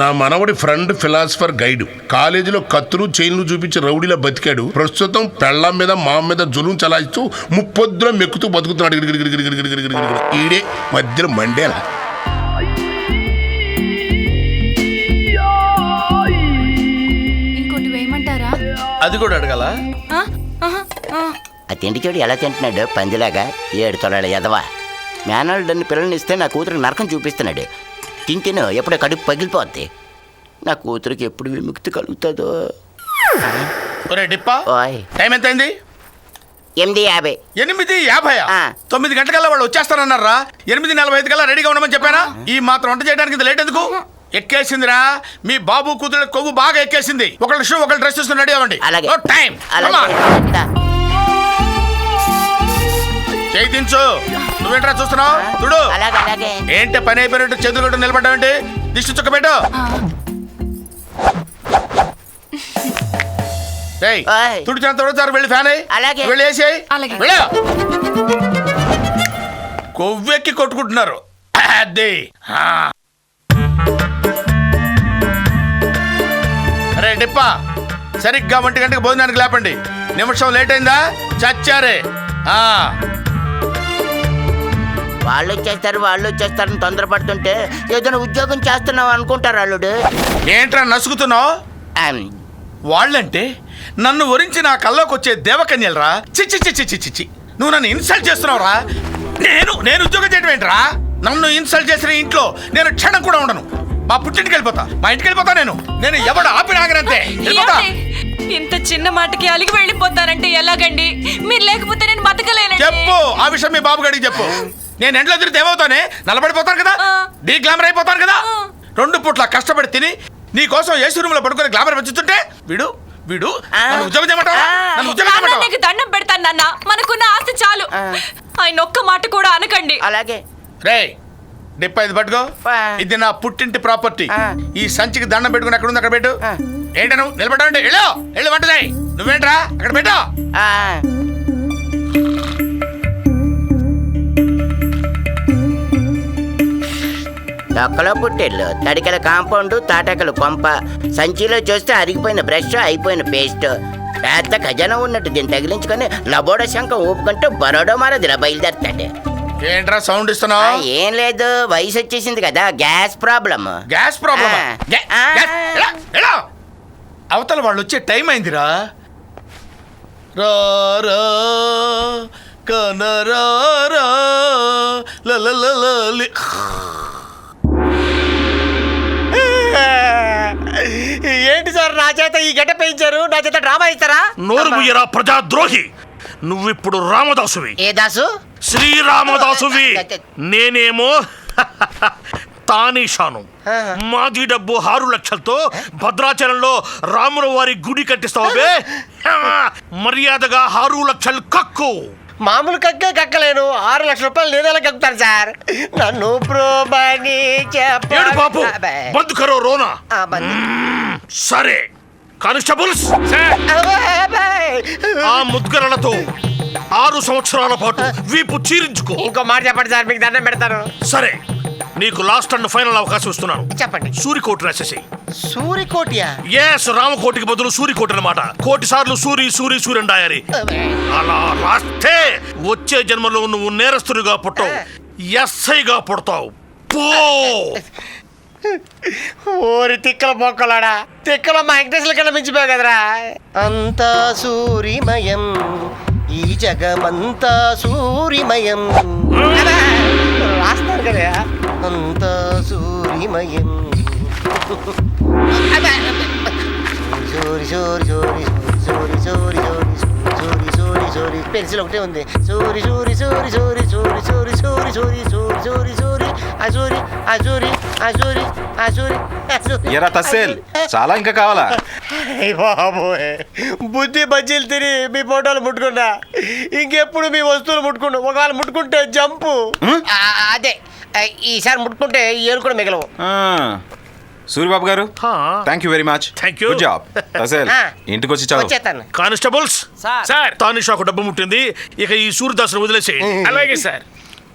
నా మనవడి friend philosopher guide కాలేజీలో కత్తులు చైన్లు చూపించి రౌడీలా బతికాడు. ప్రస్తుతం పెళ్ళాం మీద మా మీద జులుం చలాయిస్తూ ముప్పొద్దులో మెక్కుతూ బతుకుతున్నాడు. ఈడే మధ్యలో మండేలా. ఇంకోటి వేయమంటారా? అది కూడా అడగాల. ఆ తిండి చెడు ఎలా తింటున్నాడు పందిలాగా 7 తొలాల ఎదవా. మేనల్డన్ని పిల్లల్ని ఇస్తే నా కూతురికి నరకం చూపిస్తున్నాడు. తింటేను ఎప్పుడో కడుపు పగిలిపోద్ది. నా కూతురికి ఎప్పుడు విముక్తి కలుగుతుందో. టైం ఎంత అయింది? 8:50. 8:50. 9 గంటలకల్లా వాళ్ళు వచ్చేస్తారన్నారా? 8:45 కల్లా రెడీగా ఉండమని చెప్పానా? ఈ మాత్రం వంట చేయడానికి ఇంత లేట్ ఎందుకు? ఎక్కేసిందిరా మీ బాబు కూతురు కొవ్వు బాగా ఎక్కేసింది. ఒకళ్ళ షూ ఒకళ్ళ డ్రెస్ చూసుకుని రెడీ అవ్వండి. టైం చేయించు. నువ్వేంట్రా చూస్తున్నావు? చూడు. ఏంటి పని అయిపోయినట్టు చేతులు కొట్టు నిలబడ్డావేంటి? దిష్టి చుక్క పెట్టు. తుడిచినంత తుడుచారు. వెళ్ళి ఫ్యాన్ అయ్యి వెళ్ళి వేసేయి. కొవ్వెక్కి కొట్టుకుంటున్నారు. అదే అరే డిప్పా, సరిగ్గా 1 గంటకి భోజనానికి లేపండి. నిమిషం లేట్ అయిందా చచ్చారే. వాళ్ళు వచ్చేస్తారని తొందరపడుతుంటే ఏదైనా ఉద్యోగం చేస్తున్నావు అనుకుంటారు అల్లుడు. ఏంట్రా నసుగుతున్నావు? వాళ్ళంటే నన్ను ఒరించి నా కల్లోకి వచ్చే దేవకన్యలరా. చిచ్చి చిచ్చి చిచ్చి చిచ్చి, నువ్వు నన్ను ఇన్సల్ట్ చేస్తున్నావురా. నేను ఉద్యోగం చేయడం ఏంట్రా? నన్ను ఇన్సల్ట్ చేసిన ఇంట్లో నేను క్షణం కూడా ఉండను. మా పుట్టింటికి వెళ్ళిపోతా, మా ఇంటికి వెళ్ళిపోతా. నేను ఎవడు ఆపి ఆగనంతే వెళ్ళిపోతా. ఇంత చిన్న మాటకి అలిగి వెళ్ళిపోతారంటే ఎలాగండి? మీరు లేకపోతే నేను బతకలేను. చెప్పు, ఆ విషయం మీ బాబు గడికి చెప్పు. నేను ఎంట్లో తిరిగితే ఏమవుతానే? నల్లబడిపోతాను కదా, డీ గ్లామర్ అయిపోతాను కదా. 2 పూట్ల కష్టపడి తిని నీ కోసం ఏసీ రూమ్ లో పడుకొని గ్లామర్ పెంచుతుంటే వీడు ఉద్యోగం చేయమంటావా? నీకు దండం పెడతాను నాన్న, మనకున్న ఆస్తి చాలు. ఆయన ఒక్క మాట కూడా అనకండి. అలాగే రే డిప్ప, ఇది పట్టుకో. ఇది నా పుట్టింటి ప్రాపర్టీ. ఈ సంచికి దండం పెట్టుకుని అక్కడ ఉంది, అక్కడ పెట్టు. ఏంట నువ్వు నిలబడ్డావంటే వెళ్ళు వంట చేయి. నువ్వేంట్రా అక్కడ పెట్టు. డొక్కలో పుట్టెళ్ళు, తడికల కాంపౌండ్, తాటకలు కొంప, సంచిలో చూస్తే అరిగిపోయిన బ్రష్, అయిపోయిన పేస్ట్, పెద్ద ఖజానా ఉన్నట్టు దీన్ని తగిలించుకొని లబోడ శంఖం ఊపుకుంటూ బరోడో మారదిలా బయలుదేరతాడు. ఏంట్రా సౌండ్ ఇస్తున్నావు? ఏం లేదు, వయసు వచ్చేసింది కదా, గ్యాస్ ప్రాబ్లమ్. అవతల వాళ్ళు వచ్చే టైం అయిందిరా. ఏంటి సార్ నా చేత ఈ గడ్డ పెంచారు? నా చేత డ్రామా ఇస్తారా? నోరు ముయ్యరా ప్రజాద్రోహి. నువ్విప్పుడు రామదాసువి. ఏ దాసు? శ్రీరామదాసువి. నేనేమో తానీషాను. మాది డబ్బు 6 లక్షలతో భద్రాచలంలో రాముల వారి గుడి కట్టిస్తావే. మర్యాదగా 6 లక్షలు కక్కు. మామూలు కక్కే కక్కలేను, 6 లక్షల రూపాయలు నేనేలా కక్కుతాను సార్? నన్ను ప్రోబని బాబు బంద్ కరో రోనా. సరే కానిస్టేబుల్స్, ఆ ముద్గరలతో 6 సంవత్సరాల పాటు వీపు చీరించుకో. ఇంకో మాట చెప్పండి సార్, మీకు దండం పెడతాను. సరే, నీకు లాస్ట్ అండ్ ఫైనల్ అవకాశం ఇస్తున్నాను. చెప్పండి. సూరికోట రాసేసి. సూరికోటియా? ఎస్, రామకోటికి బదులు సూరికోట అన్నమాట. 1,000,000 సార్లు సూరి అని రాయాలి. అలా రాస్తే వచ్చే జన్మలో నువ్వు నేరస్తుడిగా పుట్టావు, ఎస్ఐగా పుడతావు. పో. ఓరి తిక్కల బొక్కలాడా, తిక్కల మా వెంకటేశ్వర కన్నా మించిపోయావు కదరా. అంతా సూరిమయం, ఈ జగమంతా సూరిమయం. రాస్తారు కదా, అంతా సూరిమయం. సూరి సూరి సూరి సూరి సూరి సూరి సూరి సూరి పెన్సిల్ ఒకటే ఉంది. సూరి సూరి సూరి సూరి సూరి సూరి సూరి సూరి సూరి సూరి సూరి అసూరి అసూరి అసూరి అసూరి ఎరా తస్సేల్, చాలా ఇంకా కావాలా? బాబోయ్, బుద్ధి బజ్జీలు తిని మీ ఫోటోలు ముట్టుకున్నా, ఇంకెప్పుడు మీ వస్తువులు ముట్టుకున్నా. ఒకవేళ ముట్టుకుంటే జంపు. అదే ఈసారి ముట్టుకుంటే ఏరు కూడా మిగలవు. సూరిబాబు గారు, thank you very much. Good job. తసేల్, ఇంటికి వచ్చి చదువు. కానిస్టేబుల్స్, సార్ తానిషాకు డబ్బు ముట్టింది, ఇక ఈ సూర్యదాసును వదిలేసేయండి. అలాగే సార్.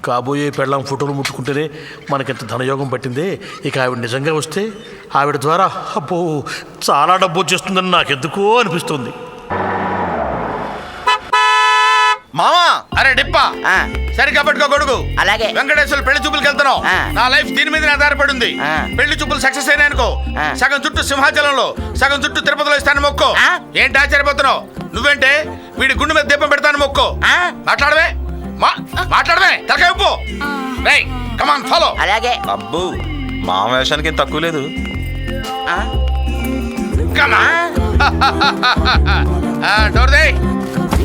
కాబోయే పెళ్ళాం ఫోటోలు ముట్టుకుంటేనే మనకింత ధనయోగం పట్టిందే. ఇక ఆవిడ నిజంగా వస్తే ఆవిడ ద్వారా అబ్బో చాలా డబ్బు వచ్చేస్తుందని నాకెందుకో అనిపిస్తుంది. మామా అరే డిప్పా ఆ, సరిగ్గా పట్టుకో గొడుగు. అలాగే. వెంకటేశ్వర పెళ్లి చూపులకు వెళ్తున్నావు. ఆ. నా లైఫ్ దీని మీద ఆధారపడి ఉంది. ఆ. పెళ్లి చూపులు సక్సెస్ అయినాయనుకో ఆ. సగం చుట్టూ సింహాచలంలో సగం చుట్టూ తిరుపతిలో ఇస్తాను మొక్కో. ఆ. ఏంటి ఆశ్చర్యపోతున్నావు? నువ్వేంటే వీడి గుండె మీద దీపం పెడతాను మొక్కో. ఆ. మాట్లాడవే మాట్లాడవే తలకాయ ఉప్పు. రేయ్ కమాన్ ఫాలో. అలాగే. అబ్బో మా వేషానికి ఏం తక్కువ లేదు. ఆ, కమాన్ డోర్ దే.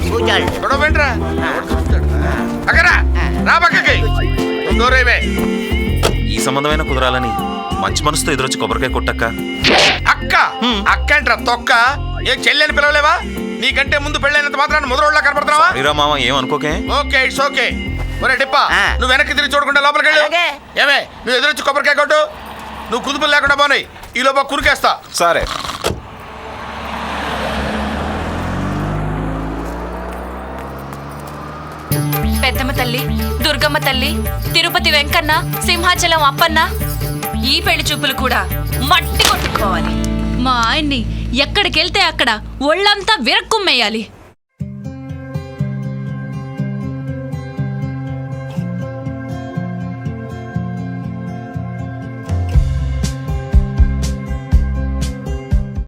కూర్చోండి. గొడవ ఏంట్రా? అక్కరా రా పక్కకి. డోర్ వేయవే. ఈ సంబంధమైన కుదరాలని మంచి మనసుతో ఎదురొచ్చి కొబ్బరికాయ కొట్టక్క. అక్క అక్క ఏంట్రా తొక్క? ఏ చెల్లి అని పిలవలేవా? నీకంటే ముందు పెళ్ళైనంత మాత్రాన్ని ముదరోళ్ళ కనపడుతున్నావా? హరిరా మామ ఏమనుకోకే. Okay it's okay. ఒరే డిప్పా ఆ. నువ్వు వెనక్కి తిరిగి చూడకుండా లోపలికి వెళ్ళు. అలాగే. ఏమే నువ్వు ఎదురొచ్చి కొబ్బరికాయ కొట్టు. నువ్వు కుదుపులు లేకుండా పోనాయి. ఈ లోపల కురికేస్తా. సరే. పెద్దమ్మ తల్లి, దుర్గమ్మ తల్లి, తిరుపతి వెంకన్న, సింహాచలం అప్పన్న, ఈ పెళ్లి చూపులు కూడా మట్టి కొట్టుకోవాలి. మా ఆయన్ని ఎక్కడికెళ్తే అక్కడ ఒళ్ళంతా విరక్కుమ్మేయాలి.